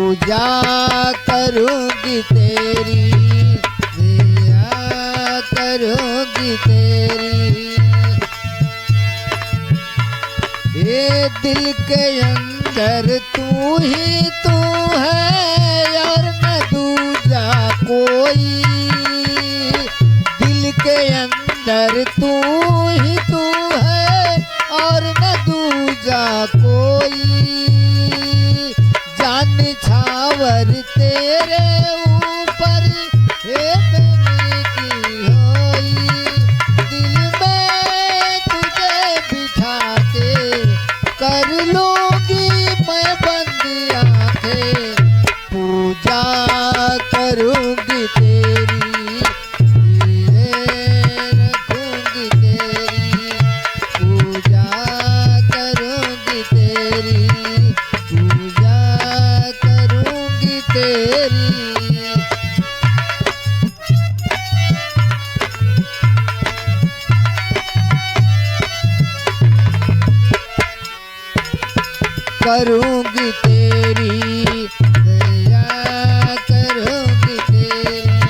पूजा करूंगी तेरी, पूजा करूंगी तेरी। ये दिल के अंदर तू ही तू है और न दूजा कोई। दिल के अंदर तू ही तू है और न दूजा कोई। जान छावर तेरे ऊपर हे मेरी की होई। दिल में तुझे बिठा के कर लूंगी मैं बंद आंखें। पूजा करूंगी तेरी, रखूंगी तेरी। पूजा करूंगी तेरी, पूजा करूंगी तेरी। करूंगी तेरी, दया करूंगी तेरी।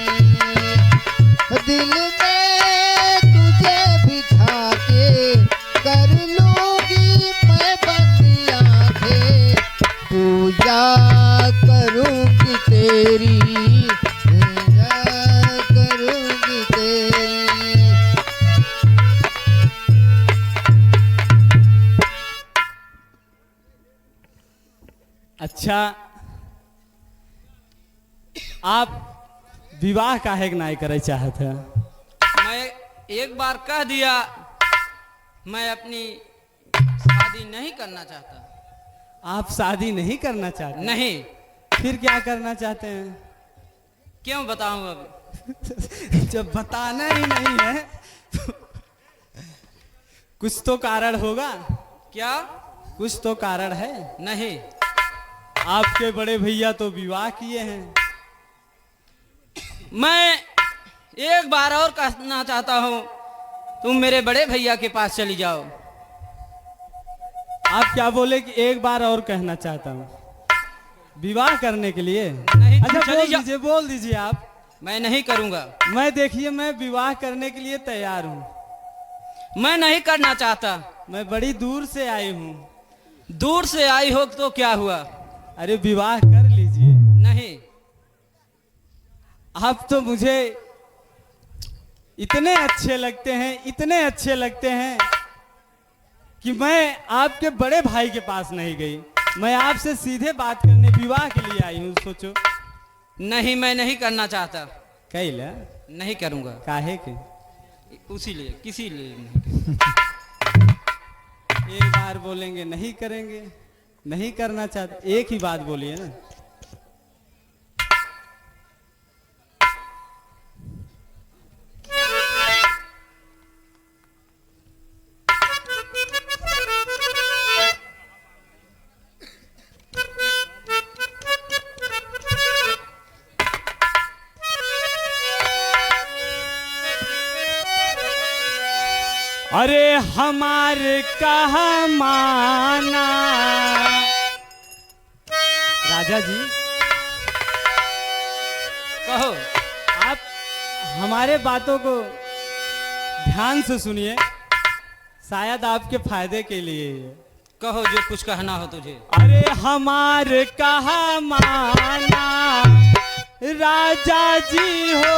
दिल में तुझे बिठा के कर लूंगी मैं बंद आंखें। पूजा करूंगी तेरी, दया करूंगी तेरी। अच्छा, आप विवाह काहे नहीं करे चाहते हैं? मैं एक बार कह दिया, मैं अपनी शादी नहीं करना चाहता। आप शादी नहीं करना चाहते? नहीं। फिर क्या करना चाहते हैं? क्यों बताऊं अब? जब बताना ही नहीं है तो कुछ तो कारण होगा। क्या? कुछ तो कारण है। नहीं। आपके बड़े भैया तो विवाह किए हैं। मैं एक बार और कहना चाहता हूँ, तुम मेरे बड़े भैया के पास चली जाओ। आप क्या बोले कि एक बार और कहना चाहता हूँ विवाह करने के लिए? नहीं, अच्छा बोल दीजिए आप। मैं नहीं करूँगा। मैं देखिए, मैं विवाह करने के लिए तैयार हूँ। मैं नहीं करना चाहता। मैं बड़ी दूर से आई हूँ। दूर से आई हो तो क्या हुआ? अरे विवाह कर लीजिए। नहीं। आप तो मुझे इतने अच्छे लगते हैं, इतने अच्छे लगते हैं कि मैं आपके बड़े भाई के पास नहीं गई। मैं आपसे सीधे बात करने विवाह के लिए आई हूँ। सोचो। नहीं, मैं नहीं करना चाहता। कैला? नहीं करूँगा। काहे के? उसी लिए, किसी लिए नहीं। एक बार बोलेंगे नहीं करेंगे, नहीं करना चाहते। एक ही बात बोलिए ना। अरे हमार कहा माना। राजा जी, कहो। आप हमारे बातों को ध्यान से सुनिए, शायद आपके फायदे के लिए। कहो जो कुछ कहना हो तुझे। अरे हमार कहा माना राजा जी हो।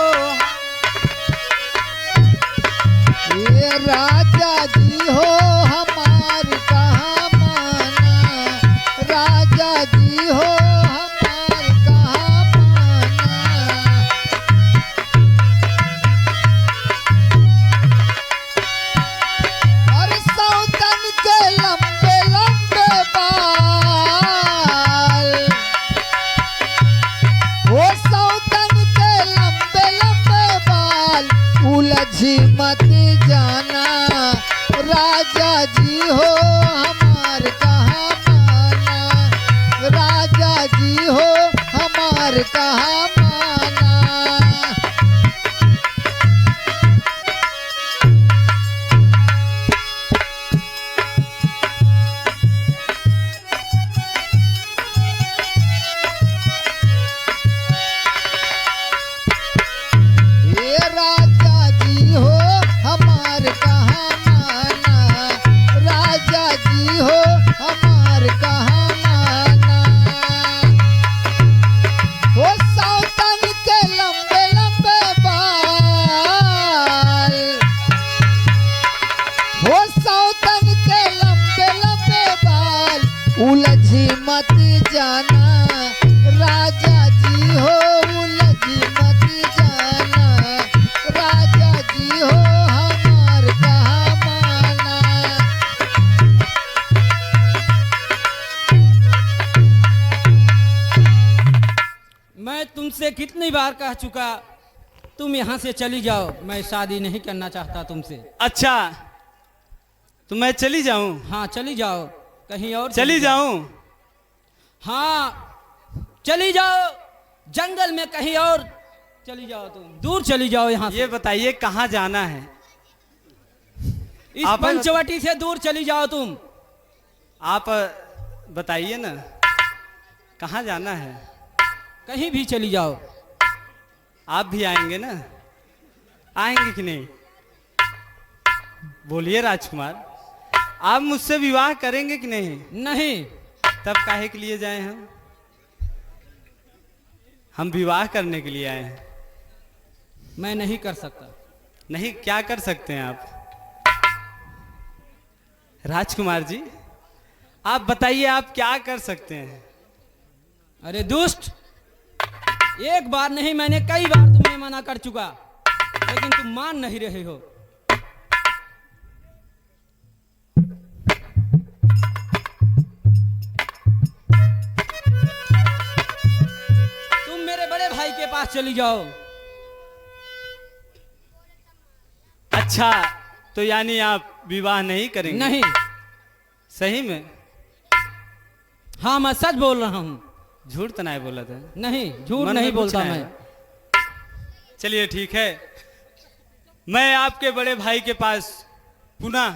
ये राजा जी हो हमार कहाँ माना। राजा जी हो हमार कहाँ माना। और सौतन के लंबे लंबे बाल। वो सौतन के लंबे लंबे बाल उलझी मत जाना। राजा जी हो हमार कहाँ माना। राजा जी हो हमार कहाँ माना। जाना, राजा जी हो उलझ मत जाना, राजा जी हो हमार कहा माना। मैं तुमसे कितनी बार कह चुका, तुम यहाँ से चली जाओ, मैं शादी नहीं करना चाहता तुमसे। अच्छा, तो मैं चली जाऊं? हाँ चली जाओ, कहीं और चली जाऊं? हाँ चली जाओ, जंगल में कहीं और चली जाओ, तुम दूर चली जाओ यहाँ ये से। बताइए कहाँ जाना है? इस आप- पंचवटी से दूर चली जाओ तुम। आप बताइए ना, कहाँ जाना है? कहीं भी चली जाओ। आप भी आएंगे ना? आएंगे कि नहीं? बोलिए राजकुमार, आप मुझसे विवाह करेंगे कि नहीं? नहीं। तब काहे के लिए जाए हम? हम विवाह करने के लिए आए हैं। मैं नहीं कर सकता। नहीं, क्या कर सकते हैं आप? राजकुमार जी, आप बताइए, आप क्या कर सकते हैं? अरे दुष्ट, एक बार नहीं, मैंने कई बार तुम्हें मना कर चुका, लेकिन तुम मान नहीं रहे हो। तुम मेरे बड़े भाई के पास चली जाओ। अच्छा, तो यानी आप विवाह नहीं करेंगे? नहीं। सही में? हाँ मैं सच बोल रहा हूँ। झूठ तो नहीं बोला था? नहीं, झूठ मन नहीं में कुछ बोलता नहीं मैं। है। चलिए ठीक है, मैं आपके बड़े भाई के पास पुनः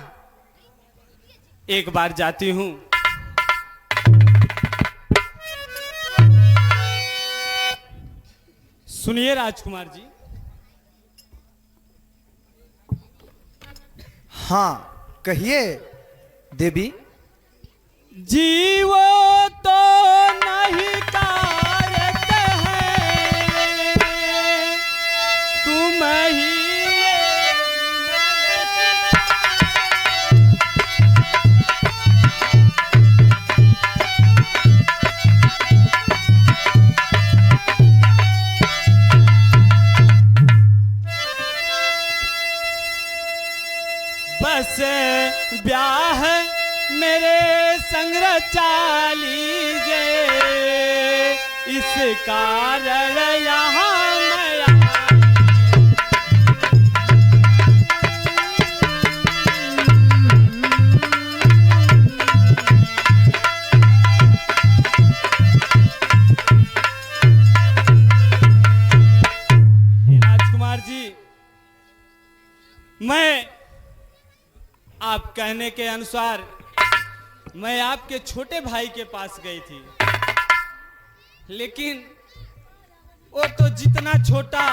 एक बार जाती हूँ। सुनिए राजकुमार जी। हाँ कहिए देवी। जीवो तो नहीं कारत है, तुम ही बस ब्याह मेरे संग रचा लीजिए, इस कारण यहाँ मैं आया। राजकुमार जी, मैं आप कहने के अनुसार मैं आपके छोटे भाई के पास गई थी, लेकिन वो तो जितना छोटा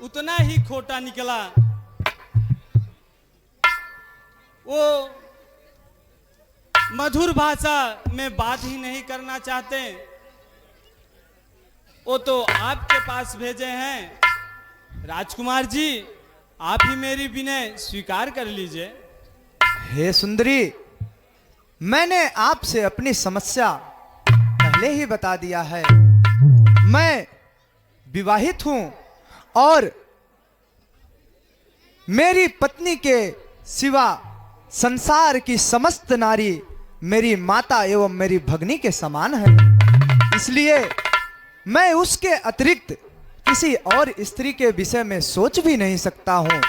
उतना ही खोटा निकला। वो मधुर भाषा में बात ही नहीं करना चाहते। वो तो आपके पास भेजे हैं। राजकुमार जी, आप ही मेरी विनय स्वीकार कर लीजिए। हे सुंदरी, मैंने आपसे अपनी समस्या पहले ही बता दिया है। मैं विवाहित हूं और मेरी पत्नी के सिवा संसार की समस्त नारी मेरी माता एवं मेरी भगनी के समान है। इसलिए मैं उसके अतिरिक्त किसी और स्त्री के विषय में सोच भी नहीं सकता हूं।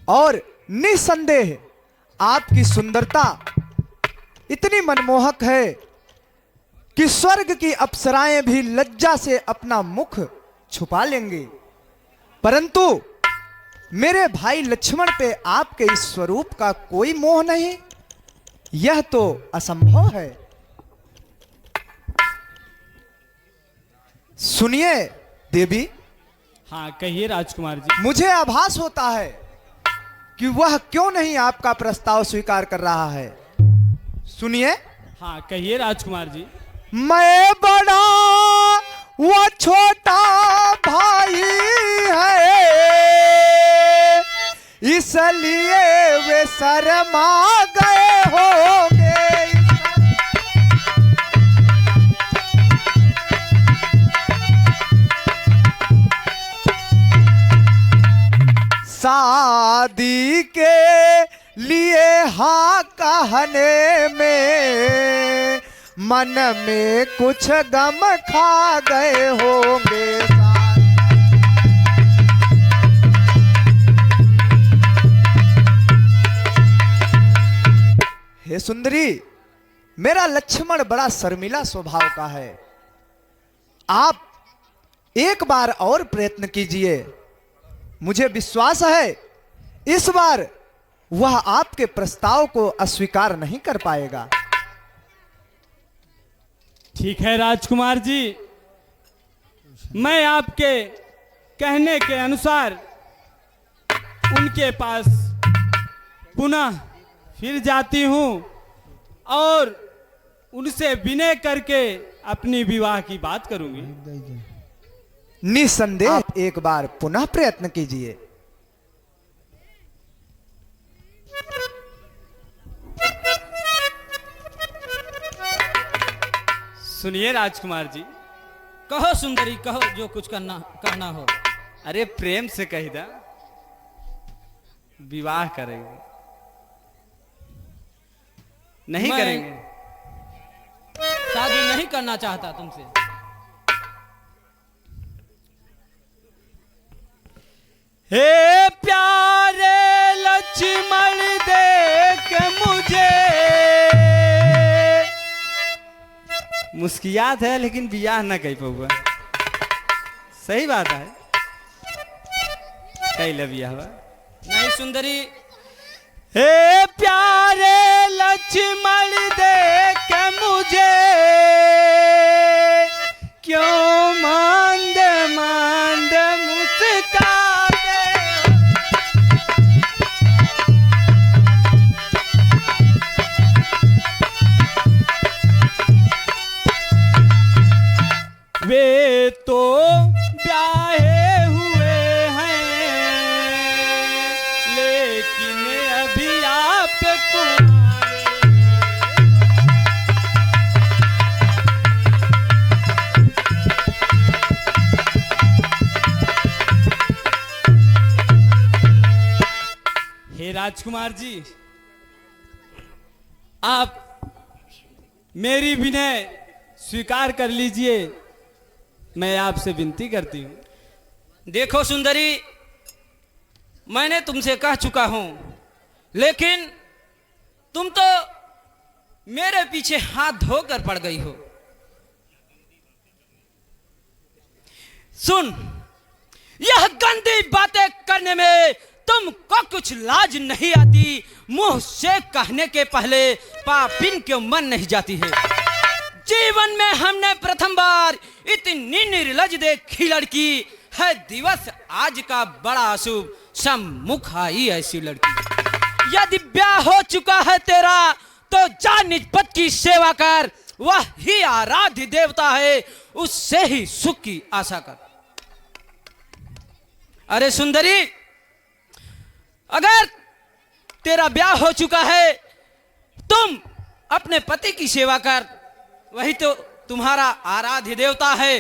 और निसंदेह आपकी सुंदरता इतनी मनमोहक है कि स्वर्ग की अप्सराएं भी लज्जा से अपना मुख छुपा लेंगे, परंतु मेरे भाई लक्ष्मण पे आपके इस स्वरूप का कोई मोह नहीं। यह तो असंभव है। सुनिए देवी। हाँ कहिए राजकुमार जी। मुझे आभास होता है कि वह क्यों नहीं आपका प्रस्ताव स्वीकार कर रहा है। सुनिए। हाँ कहिए राजकुमार जी। मैं बड़ा वो छोटा भाई है, इसलिए वे शर्मा गए होंगे। शादी के लिए हाँ कहने में मन में कुछ गम खा गए होंगे। हे सुंदरी, मेरा लक्ष्मण बड़ा शर्मिला स्वभाव का है। आप एक बार और प्रयत्न कीजिए, मुझे विश्वास है इस बार वह आपके प्रस्ताव को अस्वीकार नहीं कर पाएगा। ठीक है राजकुमार जी, मैं आपके कहने के अनुसार उनके पास पुनः फिर जाती हूँ और उनसे विनय करके अपनी विवाह की बात करूंगी। निसंदेह आप एक बार पुनः प्रयत्न कीजिए। सुनिए राजकुमार जी। कहो सुंदरी, कहो जो कुछ कहना हो। अरे प्रेम से कह दा, विवाह करेंगे नहीं मैं करेंगे? शादी नहीं करना चाहता तुमसे। हे प्यारे लक्ष्मण देख मुझे, मुस्कियात है लेकिन बियाह ना कह पऊगा। सही बात है, कई ल बियाह हुआ नहीं सुंदरी, हे प्यारे लक्ष्मण देख मुझे, क्यों मांद मांद मुस्काते। वे तो ब्याहे हुए हैं लेकिन अभी आप कुंवारे। हे राजकुमार जी, आप मेरी विनय स्वीकार कर लीजिए, मैं आपसे विनती करती हूं। देखो सुंदरी, मैंने तुमसे कह चुका हूं, लेकिन तुम तो मेरे पीछे हाथ धोकर पड़ गई हो। सुन, यह गंदी बातें करने में तुमको कुछ लाज नहीं आती? मुंह से कहने के पहले पापिन क्यों मन नहीं जाती है? जीवन में हमने प्रथम बार इतनी निर्लज देखी लड़की है। दिवस आज का बड़ा अशुभ, सम्मुख आई ऐसी लड़की। यदि ब्याह हो चुका है तेरा तो जा निज पति की सेवा कर, वह ही आराध्य देवता है, उससे ही सुख की आशा कर। अरे सुंदरी, अगर तेरा ब्याह हो चुका है तुम अपने पति की सेवा कर, वही तो तुम्हारा आराध्य देवता है।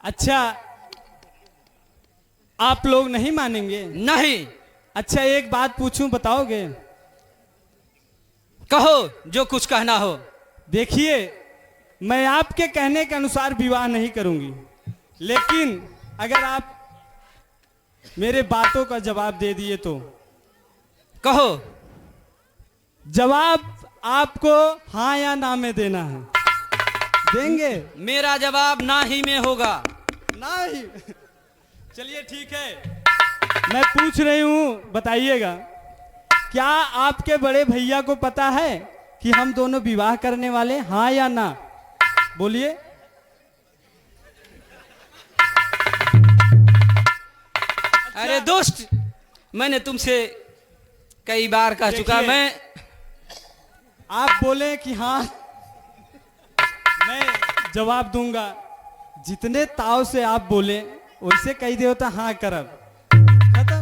अच्छा, आप लोग नहीं मानेंगे? नहीं। अच्छा, एक बात पूछूं, बताओगे? कहो जो कुछ कहना हो। देखिए, मैं आपके कहने के अनुसार विवाह नहीं करूंगी, लेकिन अगर आप मेरे बातों का जवाब दे दिए तो। कहो। जवाब आपको हाँ या ना में देना है। देंगे? मेरा जवाब ना ही में होगा। ना ही? चलिए ठीक है, मैं पूछ रही हूं, बताइएगा, क्या आपके बड़े भैया को पता है कि हम दोनों विवाह करने वाले, हाँ या ना? बोलिए। अरे दोस्त, मैंने तुमसे कई बार कह चुका, मैं आप बोले कि हाँ, मैं जवाब दूंगा। जितने ताव से आप बोले वैसे कही दे होता हाँ करब, खत्म।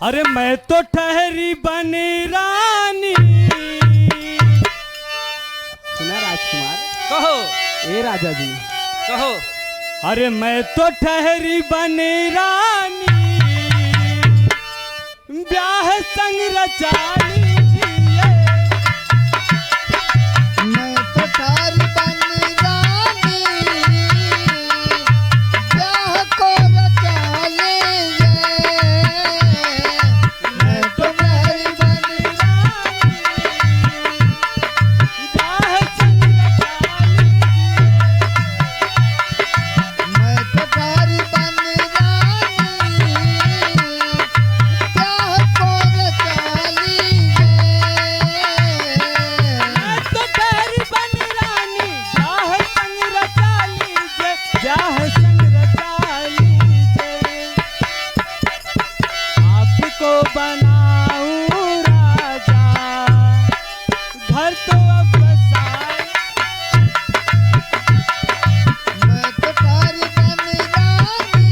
अरे मैं तो ठहरी बनी रानी। सुना राजकुमार? कहो। ए राजा जी, कहो। अरे मैं तो ठहरी बनी रानी, ब्याह संग रचा लीजिए। मैं तो ठहरी बनी रानी, ब्याह को रचा लीजिए। मैं तो ठहरी बनी ब्याह संग रचा लीजिए। मैं तो ठहरी बनी रानी, ब्याह को रचा लीजिए। मैं तो ठहरी बनी रानी, ब्याह संग रचा लीजिए, ब्याह संग रचा लीजिए। आपको बनाऊं राजा, घर तो अब बसाए। मैं तो ठहरी बनी रानी,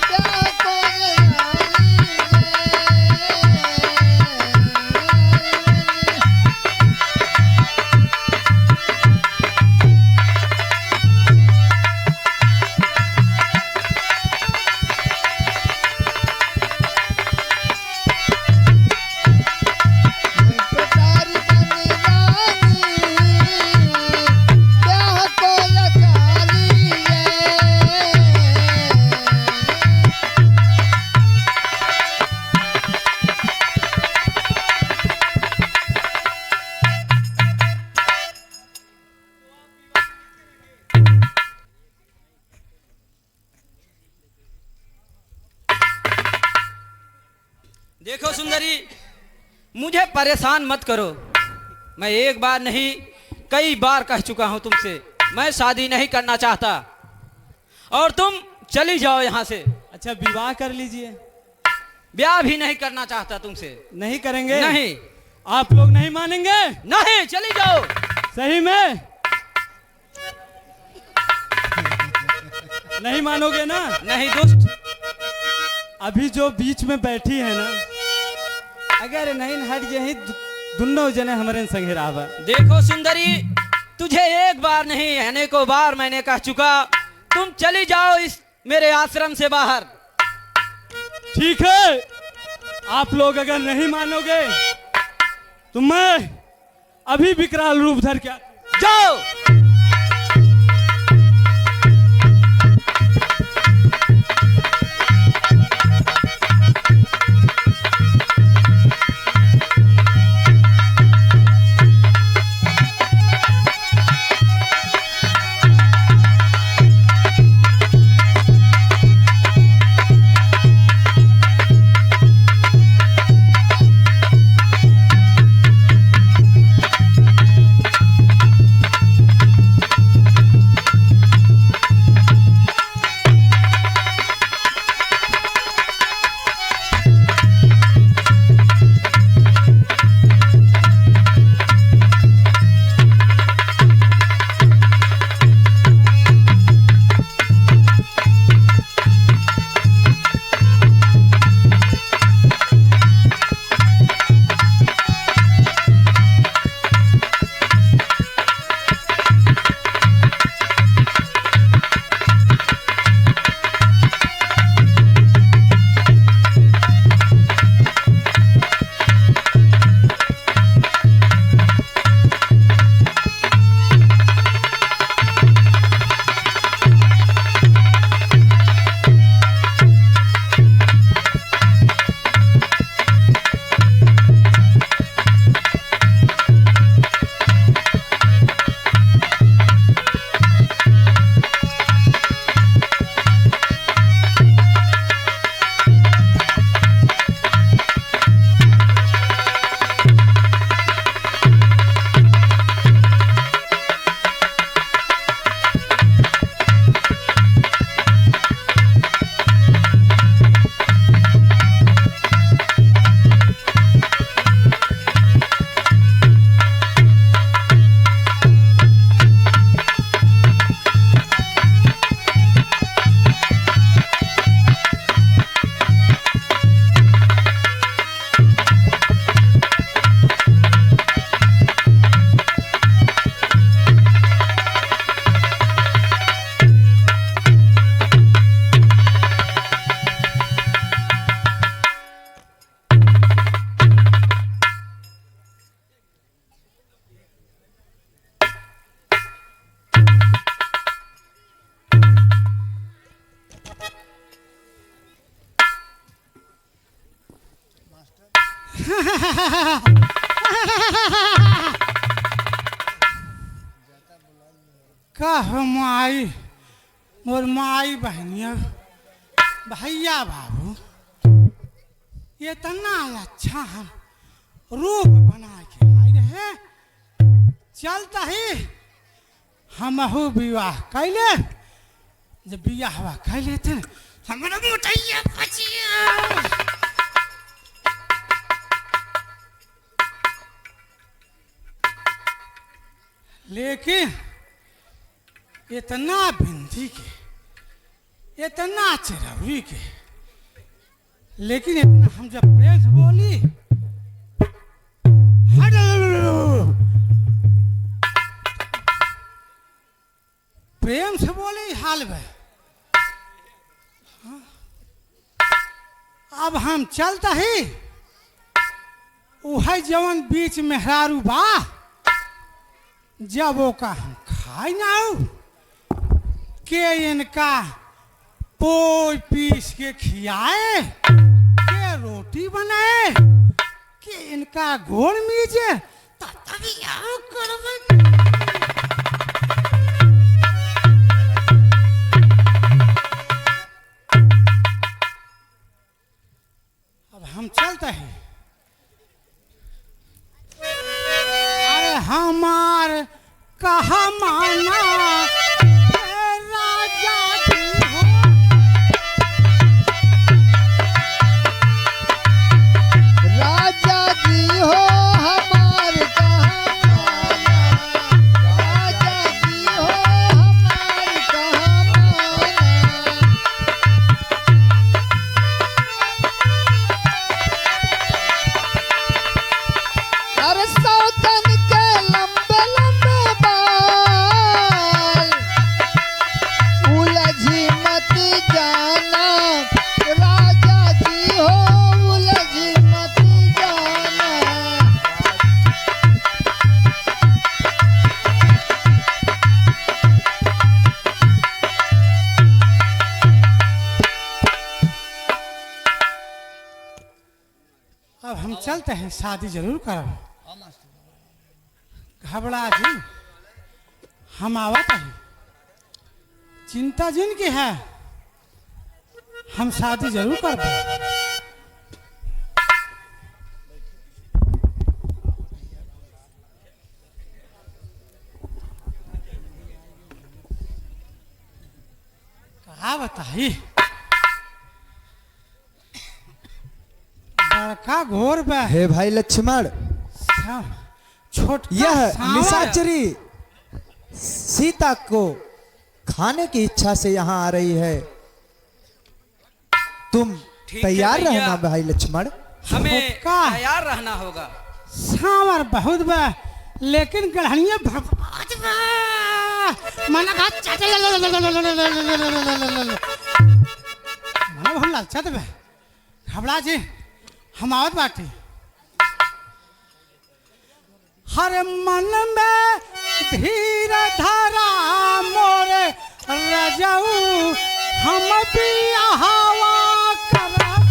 ब्याह को रचा लीजिए। मैं तो ठहरी बनी रानी, ब्याह को रचा लीजिए। देखो सुंदरी, मुझे परेशान मत करो। मैं एक बार नहीं कई बार कह चुका हूं तुमसे, मैं शादी नहीं करना चाहता और तुम चली जाओ यहाँ से। अच्छा, विवाह कर लीजिए। ब्याह भी नहीं करना चाहता तुमसे। नहीं करेंगे? नहीं आप लोग नहीं मानेंगे? नहीं, चली जाओ। सही में नहीं मानोगे ना? नहीं दुष्ट, अभी जो बीच में बैठी है ना, अगर नहीं हट जाए दोनों जने हमारे संगे रहा। देखो सुंदरी, तुझे एक बार नहीं अनेकों बार मैंने कह चुका, तुम चली जाओ इस मेरे आश्रम से बाहर। ठीक है, आप लोग अगर नहीं मानोगे तो मैं अभी विकराल रूप धर के जाओ। कह माई मोर माई बहनिया भैया बाबू इतना अच्छा हम रूप बना के आए रहे, चलता ही हमहू विवाह कैले। जब विवाह कैले थे हमारा मोटैया बचिया। लेकिन इतना बिंदी के, इतना चिरौरी के, लेकिन इतना हम जब प्रेम से बोली, प्रेम से बोली हाल में। अब हम चलता ही वह जवन बीच मेहरारू बा, जब वो का हम खाई ना के इनका पोई पीस के खियाए, के रोटी बनाए, के इनका घोल मीजे, तभी आओ करवे। अब हम चलते हैं। अरे हमार कहा माना राजा जी हो, राजा जी हो हमार कहाँ माना, राजा जी हो हमार कहाँ माना। अरे सौतन के लंबे लंबे बाल उलझी मत जाना, राजा जी हो उलझी मत जाना। अब हम चलते हैं, शादी जरूर करो। घबरा जी हम आवत है, चिंता जिनकी है, हम शादी जरूर करते हैं। कहा बताई, बड़का घोर बा हे भाई लक्ष्मण, छोटा यह सांवर। निशाचरी सीता को खाने की इच्छा से यहाँ आ रही है। तुम ठीक है तैयार भैया। रहना भाई लक्ष्मण। हमें छोटका। तैयार रहना होगा। सांवर बहुत बा, लेकिन गढ़निया भगवान बा। मना का मना हम ललचत बा। घबरा जी हम आवत बाटी। हर मन में धीर धरा मोरे रजऊ, हम भी हवा करब।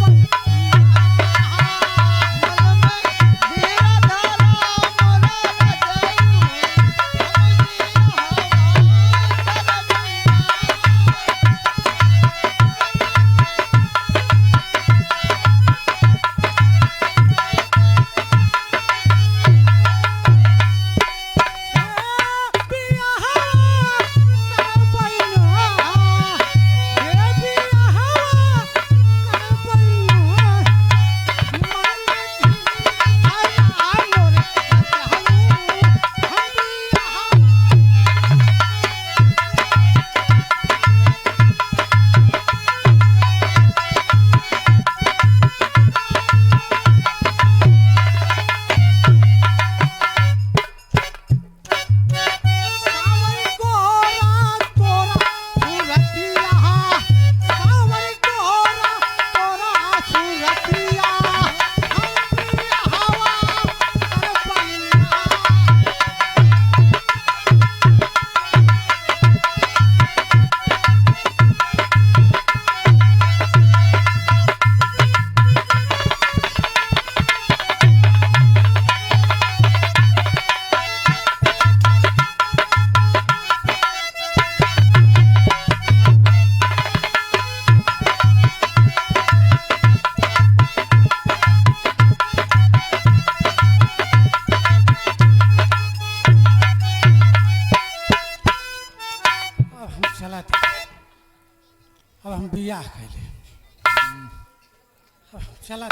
चला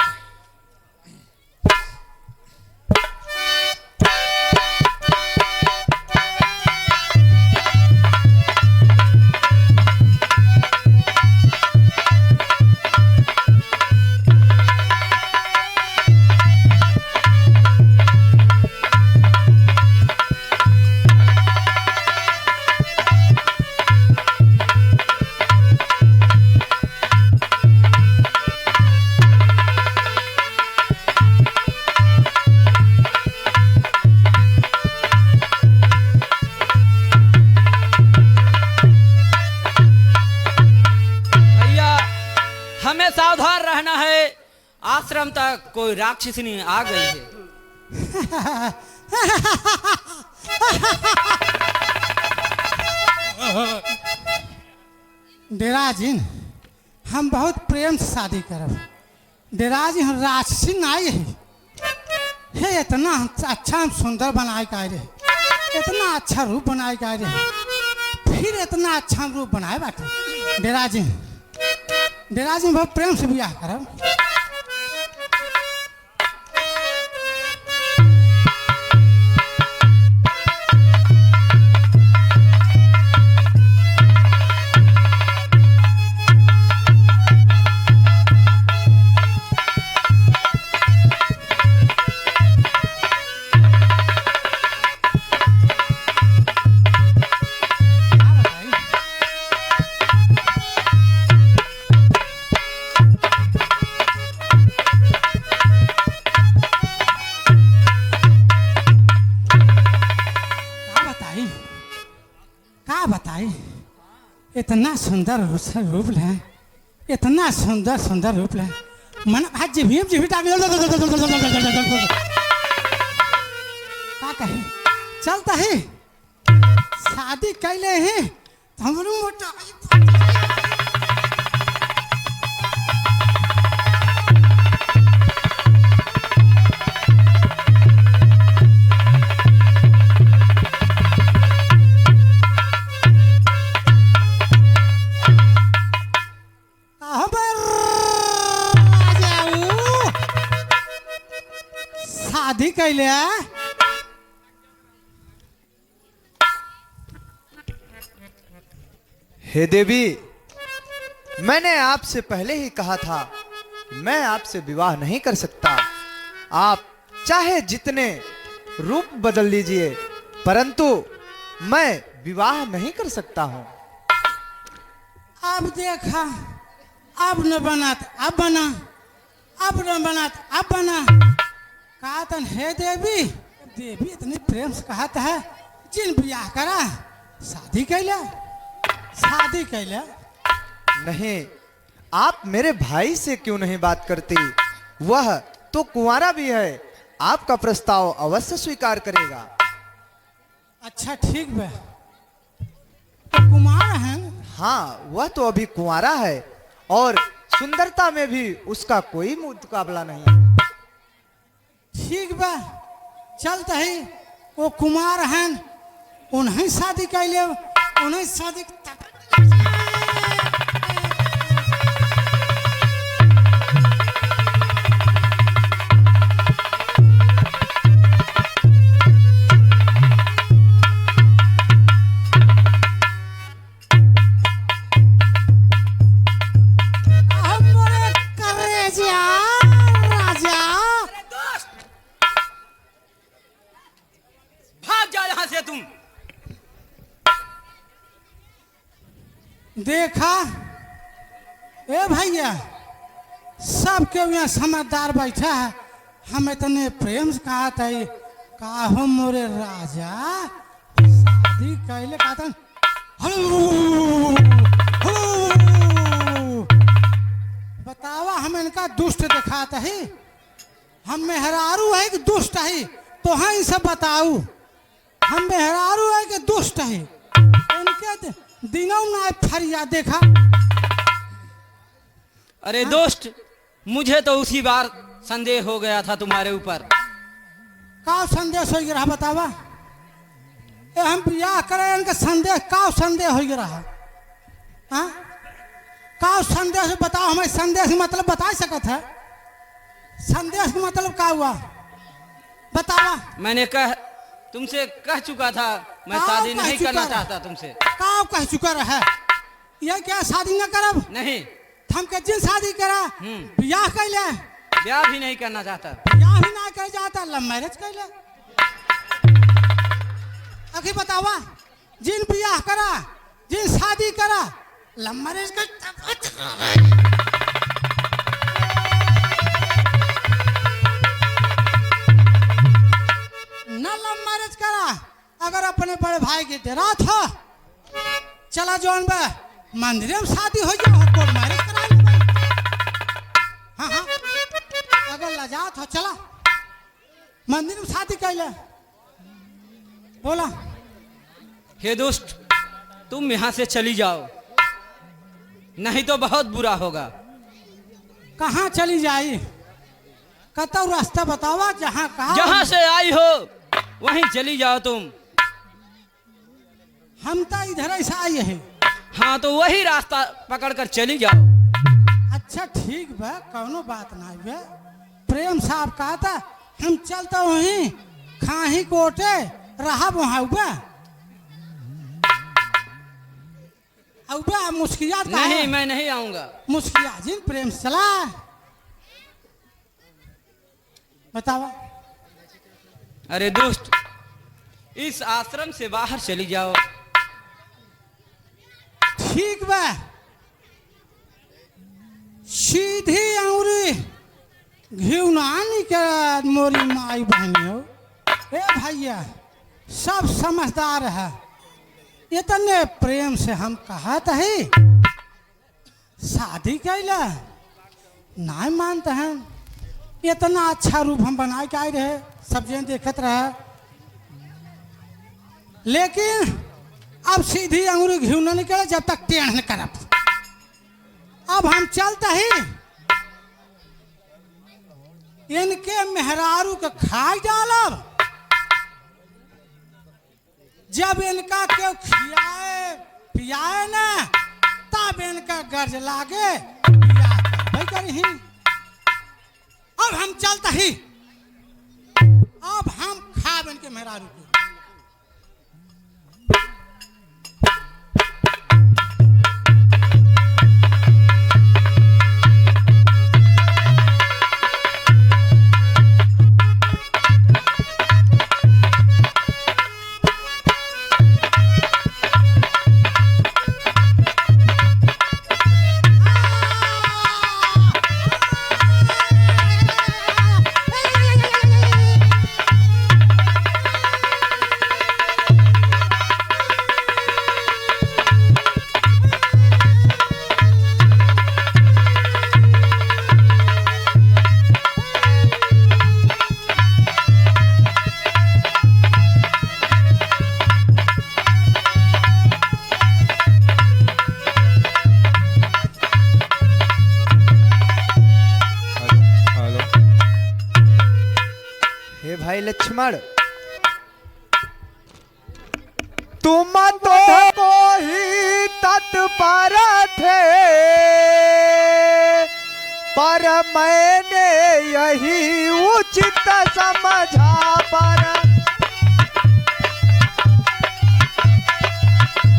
भैया हमें सावधान रहना है, आश्रम तक कोई राक्षसनी आ गई है। डेराजिन हम बहुत प्रेम से शादी करब। डेराजिन हम राक्षसी नाई है। हे इतना अच्छा हम सुंदर बनाए का रहे, इतना अच्छा रूप बनाए का रहे, फिर इतना अच्छा हम रूप बनाए बाटे। डेराजिन डेराजिन बहुत प्रेम से ब्याह करब। का बताई इतना सुंदर रूप है, इतना सुंदर सुंदर रूप है। मन आज जिभी जिभी का कहे चलता है शादी कैले हैं हमरो मोटा शादी कैले हे देवी, मैंने आपसे पहले ही कहा था मैं आपसे विवाह नहीं कर सकता। आप चाहे जितने रूप बदल लीजिए, परंतु मैं विवाह नहीं कर सकता हूं। अब देखा, अब न बनात अब बना, अब न बनात अब बना। कहा तन हे देवी, देवी इतनी प्रेम से कहत है जिन ब्याह करा शादी कैले, शादी कैले। नहीं, आप मेरे भाई से क्यों नहीं बात करती? वह तो कुंवारा भी है, आपका प्रस्ताव अवश्य स्वीकार करेगा। अच्छा ठीक बे, तो कुमार है। हाँ, वह तो अभी कुंवारा है और सुंदरता में भी उसका कोई मुकाबला नहीं। ठीक बा, चलते ही वो कुमार हैं, उन्हें शादी कैले, उन्हें शादी तुम देखा ए भैया, सब के यहाँ समझदार बैठा है। हम इतने प्रेम से कहा था का हो मोरे राजा शादी कैले का था। बतावा हम इनका दुष्ट दिखाता है, हम मेहरारू है कि दुष्ट है? तो हाँ इसे बताऊ, हम मेहरारू है कि दुष्ट है? इनके दिनों में फरिया देखा। अरे दोस्त, मुझे तो उसी बार संदेह हो गया था तुम्हारे ऊपर। का संदेश हो गया बतावा? ए हम ब्याह करे इनका संदेश का संदेह हो गया? हाँ का संदेश बताओ, हमें संदेश मतलब बता सकत है? संदेश का मतलब क्या हुआ बतावा। मैंने तुमसे कह चुका था मैं हाँ, शादी कह नहीं चुका करना था। चाहता तुमसे। का कह चुका रहा ये क्या शादी न करब नहीं, हम के जिन शादी करा ब्याह कैले ब्याह भी नहीं करना चाहता। ब्याह ही ना कर जाता लव मैरिज कैले। अखी बतावा जिन ब्याह करा जिन शादी करा लव मैरिज कर न लव मैरिज करा अगर अपने बड़े भाई के डेरा था चला जौन बे मंदिर में शादी हो जाओ कोर्ट मैरिज करा ले। हाँ हाँ अगर लजात हो चला मंदिर में शादी कर ले। बोला हे दोस्त, तुम यहाँ से चली जाओ नहीं तो बहुत बुरा होगा। कहाँ चली जाई कतो रास्ता बतावा जहाँ कहा जहाँ से आई हो वहीं चली जाओ तुम। हम तो इधर ऐसा आई है। हाँ तो वही रास्ता पकड़कर चली जाओ। अच्छा ठीक बा कौनो बात ना बे। प्रेम साहब कहा था हम चलता वहीं खाही कोटे रहा वहाँ बा मुस्कियात का नहीं, मैं नहीं आऊंगा। मुस्किया जिन प्रेम से चला बतावा। अरे दोस्त, इस आश्रम से बाहर चली जाओ। ठीक बा सीधी अंगुरी घिउनानी के मोरी माई बहनी हो। ए भैया सब समझदार है इतने प्रेम से हम कहत है शादी कैला नहीं मानते हैं। इतना अच्छा रूप हम बना के आए रहे सब जन देखत रहे लेकिन अब सीधी अंगुरी घिउ न निकले जब तक टेढ़ न करब। अब हम चलते ही इनके मेहरारू के खाई डालब जब इनका क्यों खियाए पियाए ना तब इनका गर्ज लागे बियाह करही। अब हम चलते ही अब हम खाब इनके मेहरारू के। भाई लक्ष्मण तुम तो कोई तत्पर थे पर मैंने यही उचित समझा पर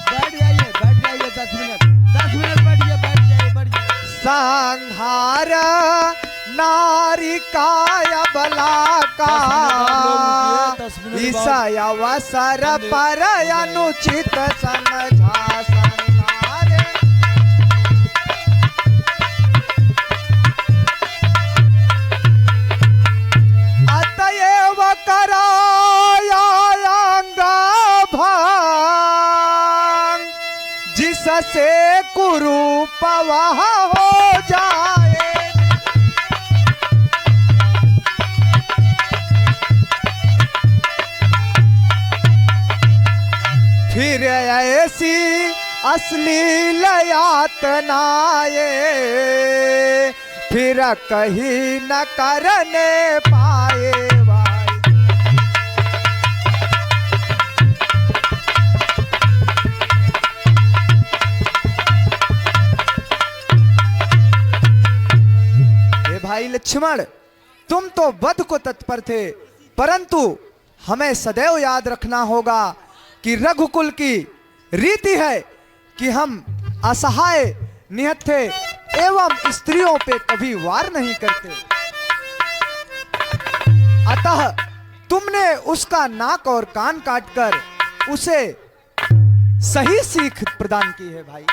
बैठ जाइए 10 मिनट बैठ जाइए संहार नारी का बला का इस अवसर पर अनुचित समझा संहार। अतएव कराया अंग भंग जिससे कुरूप वह हो जाए। फिर ऐसी अश्लील यातनाए फिर कहीं न करने पाए भाई। हे भाई लक्ष्मण तुम तो वध को तत्पर थे, परंतु हमें सदैव याद रखना होगा कि रघुकुल की रीति है कि हम असहाय, निहत्थे एवं स्त्रियों पे कभी वार नहीं करते। अतः तुमने उसका नाक और कान काटकर उसे सही सीख प्रदान की है भाई।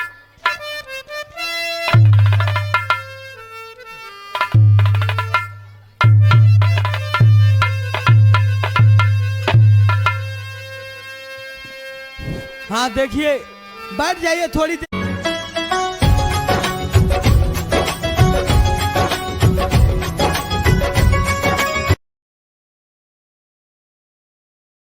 हाँ देखिए, बैठ जाइए थोड़ी देर।